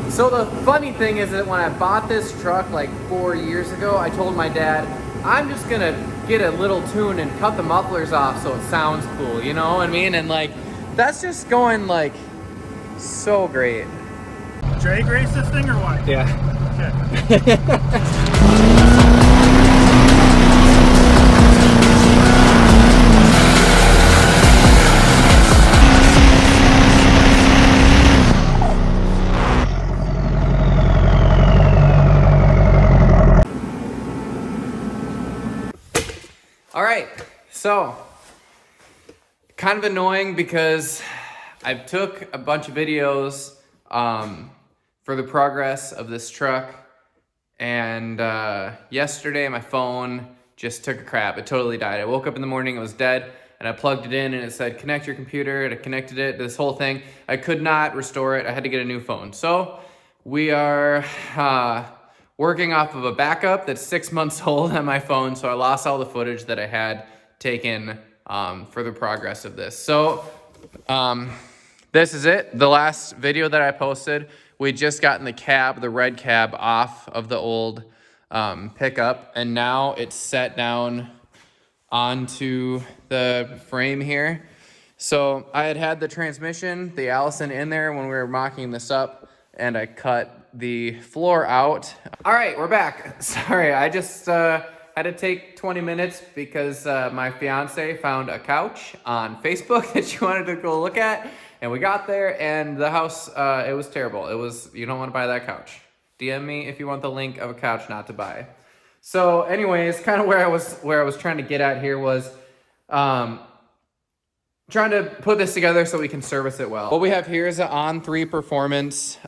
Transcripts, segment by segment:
So the funny thing is that when I bought this truck like 4 years ago, I told my dad, I'm just gonna get a little tune and cut the mufflers off so it sounds cool, you know what I mean? And like, that's just going like so great. Drag race this thing or what? Yeah. Okay. All right, so kind of annoying because I took a bunch of videos for the progress of this truck, and yesterday my phone just took a crap. It totally died. I woke up in the morning, it was dead, and I plugged it in and it said connect your computer, and I connected it, this whole thing. I could not restore it. I had to get a new phone. So we are working off of a backup that's 6 months old on my phone, so I lost all the footage that I had taken for the progress of this. So this is it, the last video that I posted. We just gotten the cab, the red cab, off of the old pickup, and now it's set down onto the frame here. So I had the transmission, the Allison, in there when we were mocking this up, and I cut the floor out. All right, we're back. Sorry, I just had to take 20 minutes because my fiance found a couch on Facebook that she wanted to go look at, and we got there, and the house, it was terrible. It was, you don't want to buy that couch. DM me if you want the link of a couch not to buy. So anyways, kind of where I was trying to get at here was trying to put this together so we can service it well. What we have here is an ON3 Performance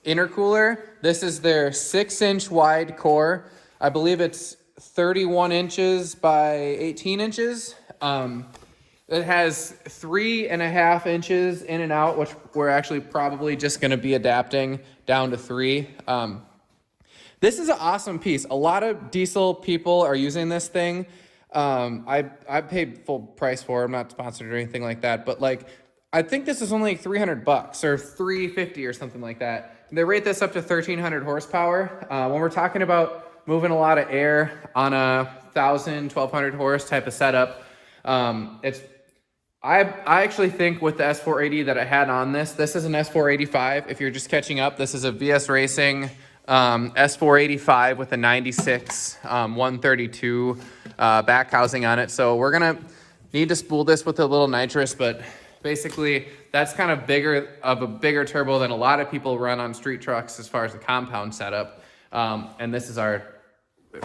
intercooler. This is their 6-inch wide core. I believe it's 31 inches by 18 inches. It has 3.5 inches in and out, which we're actually probably just going to be adapting down to 3. This is an awesome piece. A lot of diesel people are using this thing. I paid full price for it. I'm not sponsored or anything like that, but like, I think this is only like $300 or $350 or something like that. They rate this up to 1,300 horsepower. When we're talking about moving a lot of air on a 1,000, 1,200 horse type of setup, I actually think with the S480 that I had on this is an S485. If you're just catching up, this is a VS Racing S485 with a 96 132 back housing on it. So we're gonna need to spool this with a little nitrous, but basically that's kind of a bigger turbo than a lot of people run on street trucks as far as the compound setup. And this is our,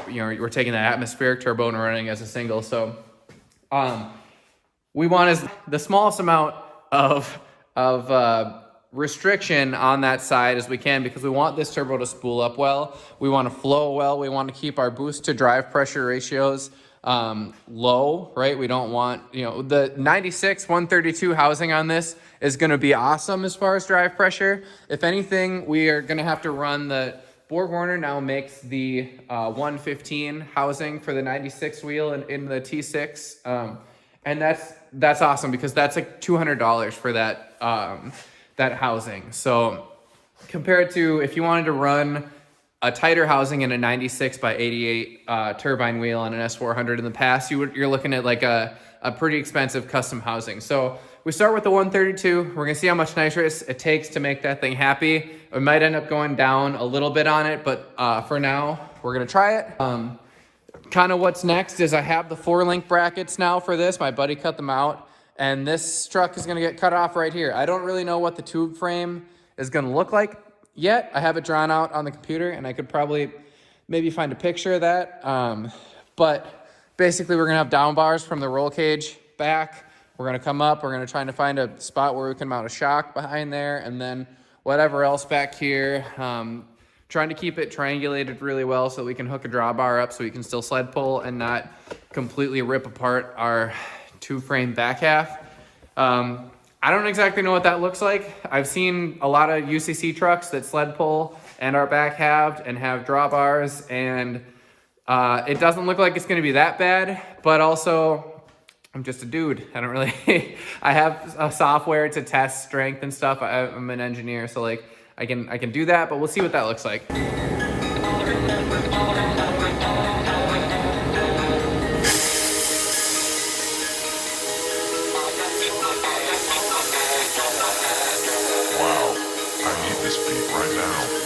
we're taking that atmospheric turbo and running as a single. So we want the smallest amount of restriction on that side as we can, because we want this turbo to spool up well. We want to flow well. We want to keep our boost to drive pressure ratios low, right? We don't want, the 96 132 housing on this is going to be awesome as far as drive pressure. If anything, we are going to have to run the BorgWarner now makes the 115 housing for the 96 wheel in the T6. And that's awesome because that's like $200 for that housing. So compared to if you wanted to run a tighter housing in a 96 by 88 turbine wheel on an S400 in the past, you're looking at like a pretty expensive custom housing. So we start with the 132. We're gonna see how much nitrous it takes to make that thing happy. We might end up going down a little bit on it, but for now, we're gonna try it. Kind of what's next is I have the 4-link brackets now for this. My buddy cut them out, and this truck is gonna get cut off right here. I don't really know what the tube frame is gonna look like yet. I have it drawn out on the computer, and I could probably maybe find a picture of that. But basically, we're gonna have down bars from the roll cage back. We're gonna come up, we're gonna try to find a spot where we can mount a shock behind there, and then whatever else back here. Trying to keep it triangulated really well so we can hook a drawbar up so we can still sled pull and not completely rip apart our two-frame back half. I don't exactly know what that looks like. I've seen a lot of UCC trucks that sled pull and are back halved and have drawbars, and it doesn't look like it's gonna be that bad, but also I'm just a dude. I don't really, I have a software to test strength and stuff. I'm an engineer, so like I can do that, but we'll see what that looks like. Wow, I need this beat right now.